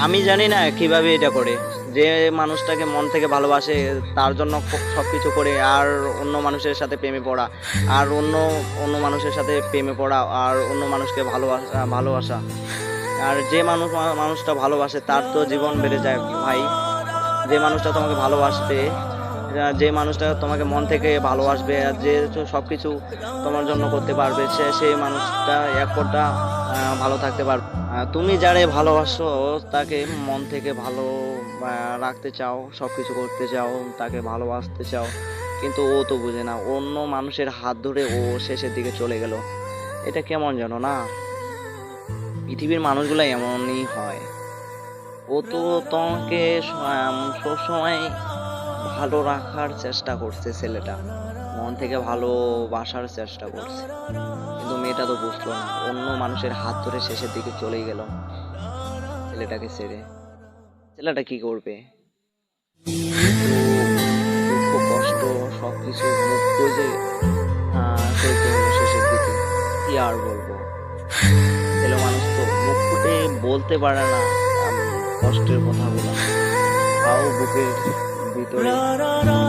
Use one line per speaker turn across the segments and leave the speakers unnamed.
আমি জানি না কিভাবে এটা করে, যে মানুষটাকে মন থেকে ভালোবাসে তার জন্য সব কিছু করে, আর অন্য মানুষের সাথে প্রেমে পড়া, আর অন্য অন্য মানুষের সাথে প্রেমে পড়া, আর অন্য মানুষকে ভালোবাসা। আর যে মানুষটা ভালোবাসে তার তো জীবন বেড়ে যায় ভাই। যে মানুষটা তোমাকে ভালোবাসবে, যে মানুষটা তোমাকে মন থেকে ভালোবাসবে, আর যে সব কিছু তোমার জন্য করতে পারবে, সেই মানুষটা এক ফোঁটা ভালো থাকতে পারবে। তুমি যারে ভালোবাসো তাকে মন থেকে ভালো রাখতে চাও, সব কিছু করতে চাও, তাকে ভালোবাসতে চাও, কিন্তু ও তো বুঝে না, অন্য মানুষের হাত ধরে ও শেষের দিকে চলে গেল। এটা কেমন জানো না? পৃথিবীর মানুষগুলো এমনই হয়। ও তো তোমাকে সবসময় ভালো রাখার চেষ্টা করছে, ছেলেটা মন থেকে ভালোবাসার চেষ্টা করছে, কিন্তু মেয়েটা তো বুঝলো না, অন্য মানুষের হাত ধরে শেষের দিকে চলেই গেল ছেলেটাকে ছেড়ে। ছেলেটা কি করবে? একটু দুঃখ কষ্ট সবকিছু মুখ বুজে চলতে হলো শেষের দিকে। কি আর বলবো, ছেলে মানুষ তো মুখ ফুটে বলতে পারে না কষ্টের কথাগুলো, তাও বুকের ভিতরে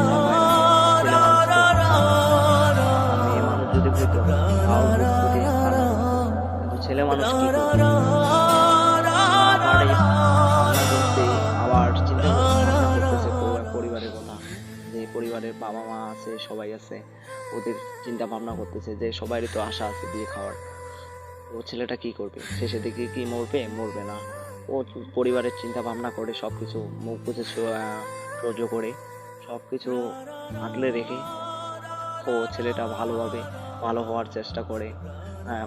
চাপায় রাখে। ছেলে মানুষ তো মেয়ে মানুষ যদি হইতো তাও বুক ফুটে কান্না করতো, কিন্তু ছেলে মানুষ কি করবে? না পারে কান্না করতে, আবার ভাবনা করতেছে পরিবারের কথা, যে পরিবারের বাবা মা আছে, সবাই আছে, ওদের চিন্তা ভাবনা করতেছে যে সবারই তো আশা আছে বিয়ে খাওয়ার। ও ছেলেটা কি করবে? শেষের দিকে কি মরবে? মরবে না। ও পরিবারের চিন্তা ভাবনা করে সবকিছু মুখ বুঝে সহ্য করে সবকিছু আগলে রেখে ও ছেলেটা ভালোভাবে ভালো হওয়ার চেষ্টা করে,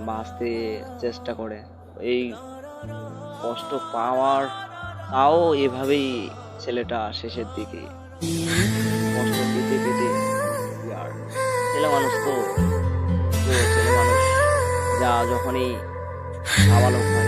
বাঁচতে চেষ্টা করে। এই কষ্ট পাওয়ার, তাও এভাবেই ছেলেটা শেষের দিকে কষ্ট পেতে পেতে, আর ছেলে মানুষ তো, ছেলে মানুষ যা যখনই নাবালক হয়